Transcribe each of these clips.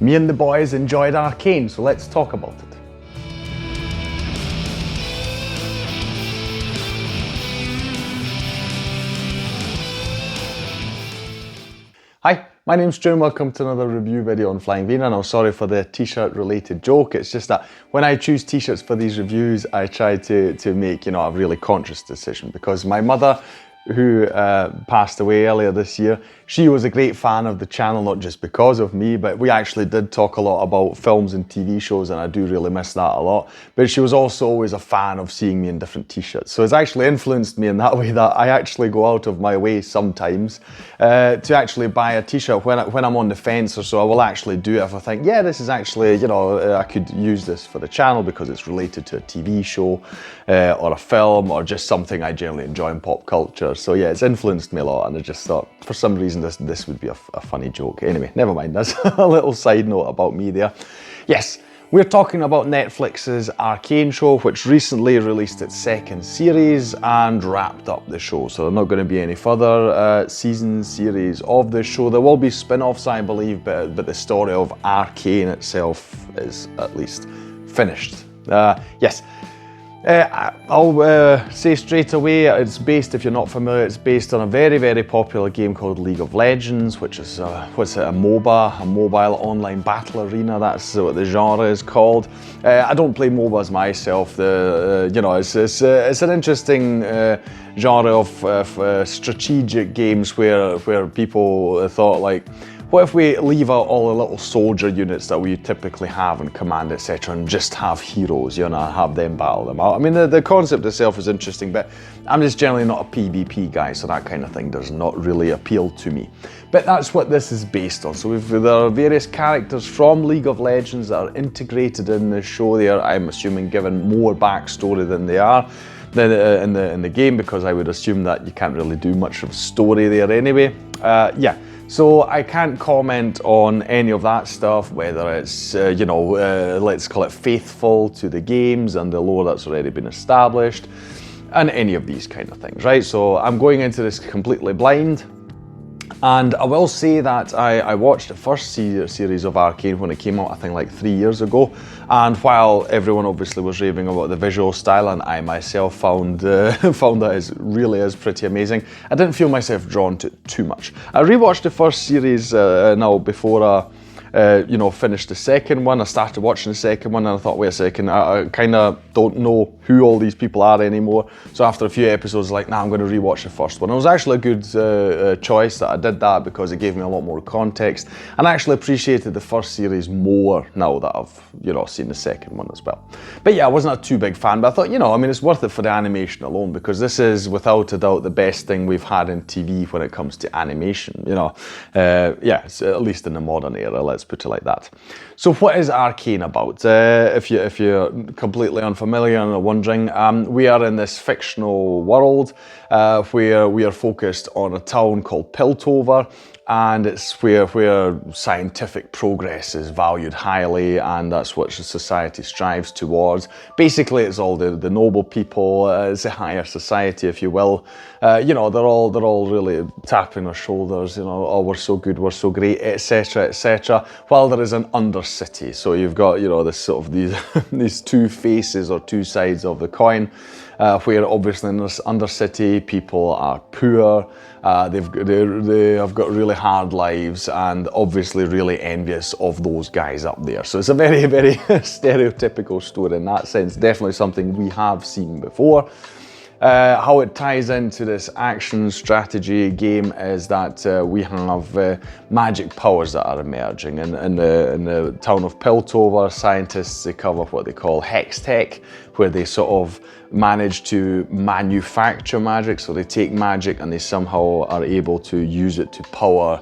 Me and the boys enjoyed Arcane, so let's talk about it. Hi, my name's Stu and welcome to another review video on Flying Wiener, and I'm sorry for the t-shirt related joke. It's just that when I choose t-shirts for these reviews, I try to make, a really conscious decision, because my mother, who passed away earlier this year, she was a great fan of the channel, not just because of me, but we actually did talk a lot about films and TV shows, and I do really miss that a lot. But she was also always a fan of seeing me in different t-shirts. So it's actually influenced me in that way, that I actually go out of my way sometimes to actually buy a t-shirt when I'm on the fence or so. I will actually do it if I think, yeah, this is actually, I could use this for the channel because it's related to a TV show or a film or just something I generally enjoy in pop culture. So yeah, it's influenced me a lot, and I just thought for some reason this would be a funny joke. Anyway, never mind, that's a little side note about me there. Yes, we're talking about Netflix's Arcane show, which recently released its second series and wrapped up the show. So there are not going to be any further series of this show. There will be spin-offs, I believe, but the story of Arcane itself is at least finished. Yes. I'll say straight away, it's based, if you're not familiar, it's based on a very, very popular game called League of Legends, which is a MOBA, a mobile online battle arena. That's what the genre is called. I don't play MOBAs myself. It's an interesting genre of strategic games where people thought, like, what if we leave out all the little soldier units that we typically have in command, etc., and just have heroes, have them battle them out? I mean, the concept itself is interesting, but I'm just generally not a PvP guy, so that kind of thing does not really appeal to me. But that's what this is based on. So there are various characters from League of Legends that are integrated in the show. They are, I'm assuming, given more backstory than they are in the game, because I would assume that you can't really do much of a story there anyway. Yeah. So I can't comment on any of that stuff, whether it's, let's call it faithful to the games and the lore that's already been established, and any of these kind of things, right? So I'm going into this completely blind. And I will say that I watched the first series of Arcane when it came out, I think like 3 years ago. And while everyone obviously was raving about the visual style, and I myself found that it really is pretty amazing, I didn't feel myself drawn to it too much. I rewatched the first series now before I finished the second one. I started watching the second one and I thought, wait a second, I kind of don't know who all these people are anymore. So after a few episodes, like, nah, I'm going to rewatch the first one. It was actually a good choice that I did that, because it gave me a lot more context, and I actually appreciated the first series more now that I've, seen the second one as well. But yeah, I wasn't a too big fan, but I thought, it's worth it for the animation alone, because this is without a doubt the best thing we've had in TV when it comes to animation, yeah, at least in the modern era, let's put it like that. So what is Arcane about? If you're completely unfamiliar and are wondering, we are in this fictional world where we are focused on a town called Piltover, and it's where scientific progress is valued highly, and that's what society strives towards. Basically, it's all the noble people, it's a higher society, if you will. They're all really tapping their shoulders, oh, we're so good, we're so great, etc., etc. While there is an undercity, so you've got, this sort of these two faces or two sides of the coin. Where obviously in this undercity, people are poor, they have got really hard lives, and obviously really envious of those guys up there. So it's a very, very stereotypical story in that sense, definitely something we have seen before. How it ties into this action strategy game is that we have magic powers that are emerging. In the town of Piltover, scientists, they cover what they call hex tech, where they sort of manage to manufacture magic. So they take magic and they somehow are able to use it to power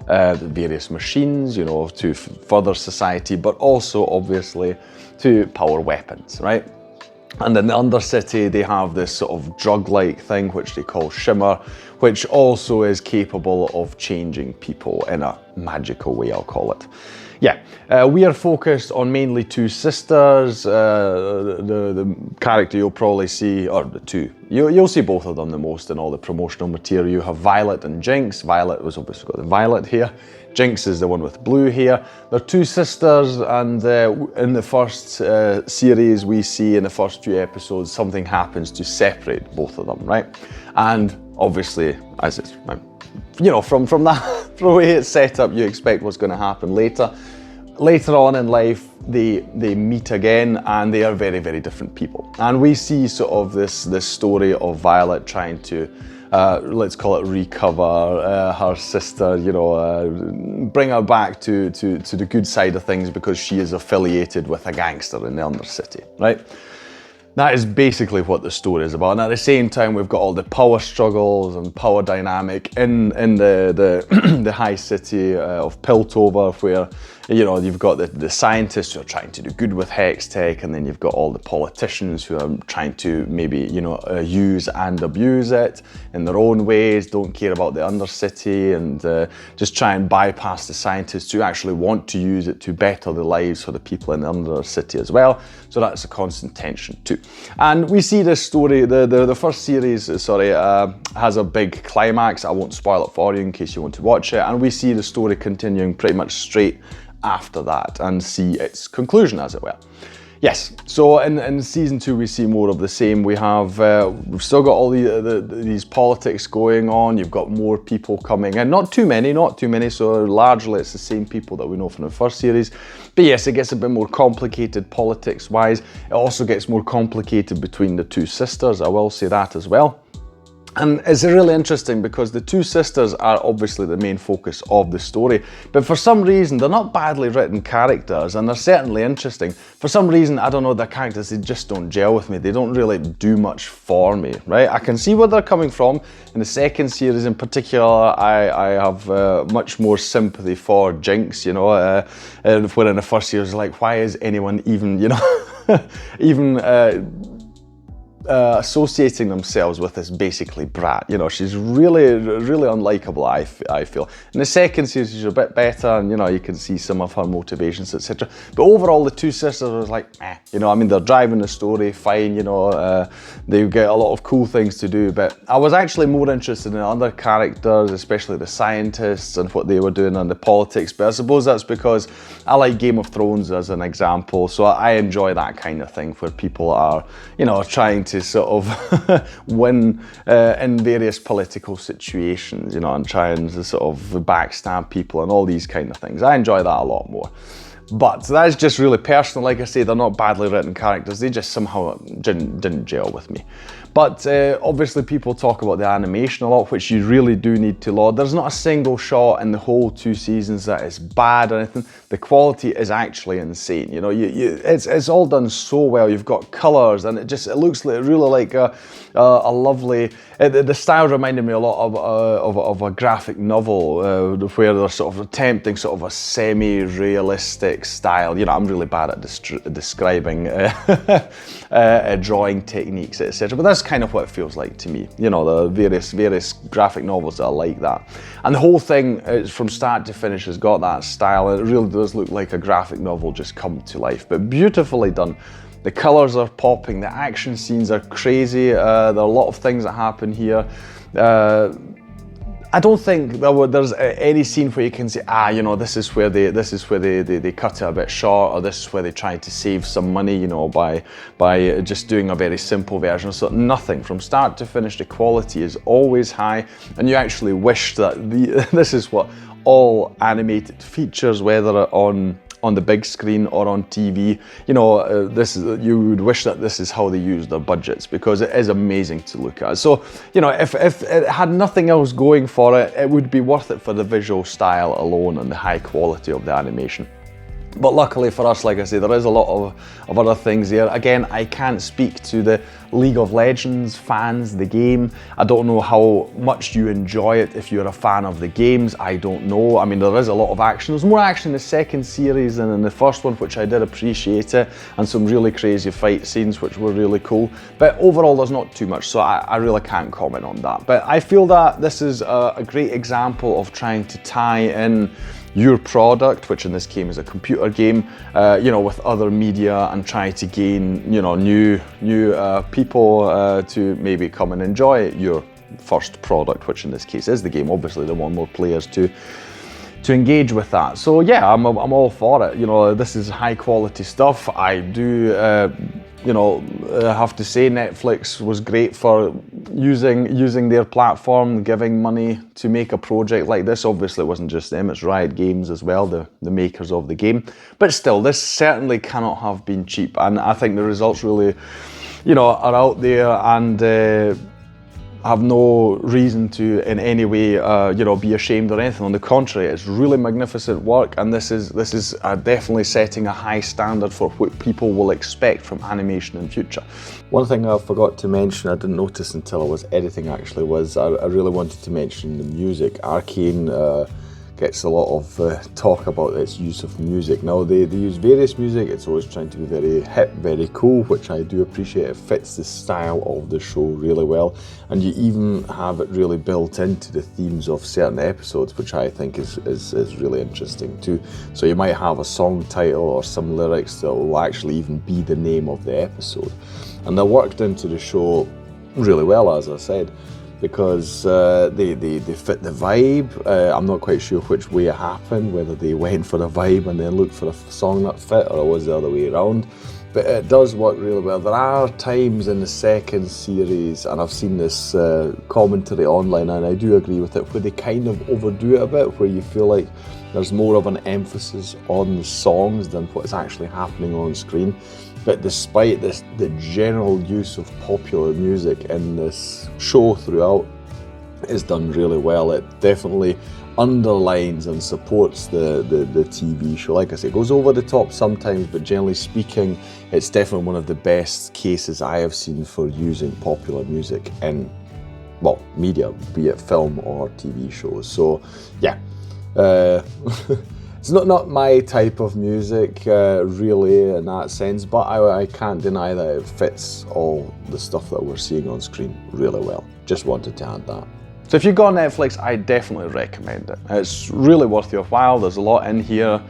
the various machines, to further society, but also obviously to power weapons, right? And in the Undercity, they have this sort of drug-like thing, which they call Shimmer, which also is capable of changing people in a magical way, I'll call it. Yeah, we are focused on mainly two sisters. The character you'll probably see, or the two, you'll see both of them the most in all the promotional material. You have Violet and Jinx. Violet was obviously got the violet here. Jinx is the one with blue hair. They're two sisters, and in the first series we see in the first few episodes something happens to separate both of them, right? And obviously, as it's, you know, from that, from the way it's set up, you expect what's going to happen later. Later on in life, they meet again, and they are very, very different people. And we see sort of this story of Violet trying to, let's call it, recover her sister, you know, bring her back to the good side of things because she is affiliated with a gangster in the Undercity, right? That is basically what the story is about. And at the same time, we've got all the power struggles and power dynamic in the high city of Piltover, where, you know, you've got the scientists who are trying to do good with hex tech, and then you've got all the politicians who are trying to maybe, you know, use and abuse it in their own ways, don't care about the Undercity, and just try and bypass the scientists who actually want to use it to better the lives for the people in the Undercity as well. So that's a constant tension too. And we see this story, the first series, has a big climax. I won't spoil it for you in case you want to watch it. And we see the story continuing pretty much straight after that and see its conclusion, as it were. Yes, so in season 2 we see more of the same. We've still got all these politics going on. You've got more people coming in, not too many, so largely it's the same people that we know from the first series. But yes, it gets a bit more complicated politics-wise. It also gets more complicated between the two sisters, I will say that as well. And it's really interesting because the two sisters are obviously the main focus of the story, but for some reason they're not badly written characters, and they're certainly interesting. For some reason, I don't know, their characters, they just don't gel with me. They don't really do much for me, right? I can see where they're coming from. In the second series in particular, I have much more sympathy for Jinx, you know, where in the first series, like, why is anyone even, you know, associating themselves with this basically brat? You know, she's really unlikable, I feel. In the second series, she's a bit better, and, you know, you can see some of her motivations, etc. But overall, the two sisters was like, you know, I mean, they're driving the story fine, you know, they get a lot of cool things to do, but I was actually more interested in other characters, especially the scientists and what they were doing and the politics. But I suppose that's because I like Game of Thrones as an example, so I enjoy that kind of thing where people are, you know, trying to sort of win in various political situations, you know, and try and sort of backstab people and all these kind of things. I enjoy that a lot more. But that's just really personal. Like I say, they're not badly written characters. They just somehow didn't gel with me. But obviously people talk about the animation a lot, which you really do need to laud. There's not a single shot in the whole 2 seasons that is bad or anything. The quality is actually insane. You know, it's all done so well. You've got colours, and it looks like really like a lovely. The style reminded me a lot of a graphic novel where they're sort of attempting sort of a semi-realistic style. You know, I'm really bad at describing drawing techniques, etc. But that's kind of what it feels like to me. You know, the various graphic novels that are like that. And the whole thing, from start to finish, has got that style. And it really does look like a graphic novel just come to life, but beautifully done. The colours are popping, the action scenes are crazy, there are a lot of things that happen here. I don't think there's any scene where you can say, you know, this is where they cut it a bit short, or this is where they tried to save some money, you know, by just doing a very simple version. So nothing, from start to finish, the quality is always high, and you actually wish that this is what all animated features, whether on the big screen or on TV, you know, you would wish that this is how they use their budgets, because it is amazing to look at. So, you know, if it had nothing else going for it, it would be worth it for the visual style alone and the high quality of the animation. But luckily for us, like I say, there is a lot of other things here. Again, I can't speak to the League of Legends fans, the game. I don't know how much you enjoy it if you're a fan of the games. I don't know. I mean, there is a lot of action. There's more action in the second series than in the first one, which I did appreciate it, and some really crazy fight scenes, which were really cool. But overall, there's not too much, so I really can't comment on that. But I feel that this is a great example of trying to tie in your product, which in this game is a computer game, you know, with other media, and try to gain, you know, new people to maybe come and enjoy your first product, which in this case is the game. Obviously, they want more players to engage with that. So yeah, I'm all for it. You know, this is high quality stuff. I do you know, have to say Netflix was great for using their platform, giving money to make a project like this. Obviously it wasn't just them, it's Riot Games as well, the makers of the game. But still, this certainly cannot have been cheap, and I think the results really, you know, are out there, and have no reason to in any way, you know, be ashamed or anything. On the contrary, it's really magnificent work, and this is definitely setting a high standard for what people will expect from animation in future. One thing I forgot to mention, I didn't notice until I was editing actually, was I really wanted to mention the music. Arcane gets a lot of talk about its use of music. Now they use various music, it's always trying to be very hip, very cool, which I do appreciate. It fits the style of the show really well, and you even have it really built into the themes of certain episodes, which I think is really interesting too. So you might have a song title or some lyrics that will actually even be the name of the episode, and they're worked into the show really well, as I said, because they fit the vibe. I'm not quite sure which way it happened, whether they went for the vibe and then looked for a song that fit, or it was the other way around. But it does work really well. There are times in the second series, and I've seen this commentary online, and I do agree with it, where they kind of overdo it a bit, where you feel like there's more of an emphasis on the songs than what's actually happening on screen. But despite this, the general use of popular music in this show throughout is done really well. It definitely underlines and supports the TV show. Like I say, it goes over the top sometimes, but generally speaking, it's definitely one of the best cases I have seen for using popular music in, well, media, be it film or TV shows. So yeah. It's not my type of music, really, in that sense, but I can't deny that it fits all the stuff that we're seeing on screen really well. Just wanted to add that. So if you've got Netflix, I definitely recommend it. It's really worth your while. There's a lot in here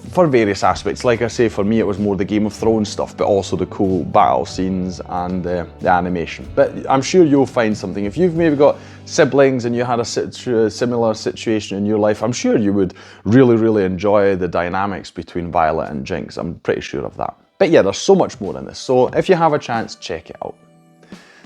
for various aspects. Like I say, for me it was more the Game of Thrones stuff, but also the cool battle scenes and the animation. But I'm sure you'll find something. If you've maybe got siblings and you had a similar situation in your life, I'm sure you would really enjoy the dynamics between Violet and Jinx. I'm pretty sure of that. But yeah, there's so much more in this, so if you have a chance, check it out.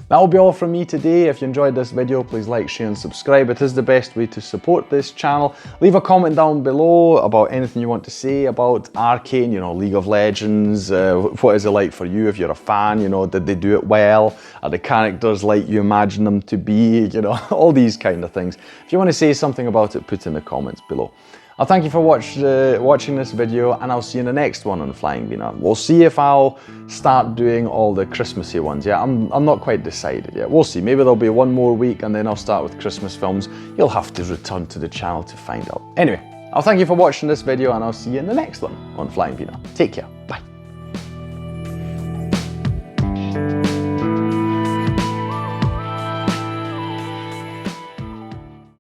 That'll be all from me today. If you enjoyed this video, please like, share and subscribe. It is the best way to support this channel. Leave a comment down below about anything you want to say about Arcane, you know, League of Legends. What is it like for you if you're a fan? You know, did they do it well? Are the characters like you imagine them to be? You know, all these kind of things. If you want to say something about it, put in the comments below. I'll thank you for watching this video, and I'll see you in the next one on Flying Wiener. We'll see if I'll start doing all the Christmassy ones. Yeah, I'm not quite decided yet. We'll see. Maybe there'll be one more week and then I'll start with Christmas films. You'll have to return to the channel to find out. Anyway, I'll thank you for watching this video, and I'll see you in the next one on Flying Wiener. Take care.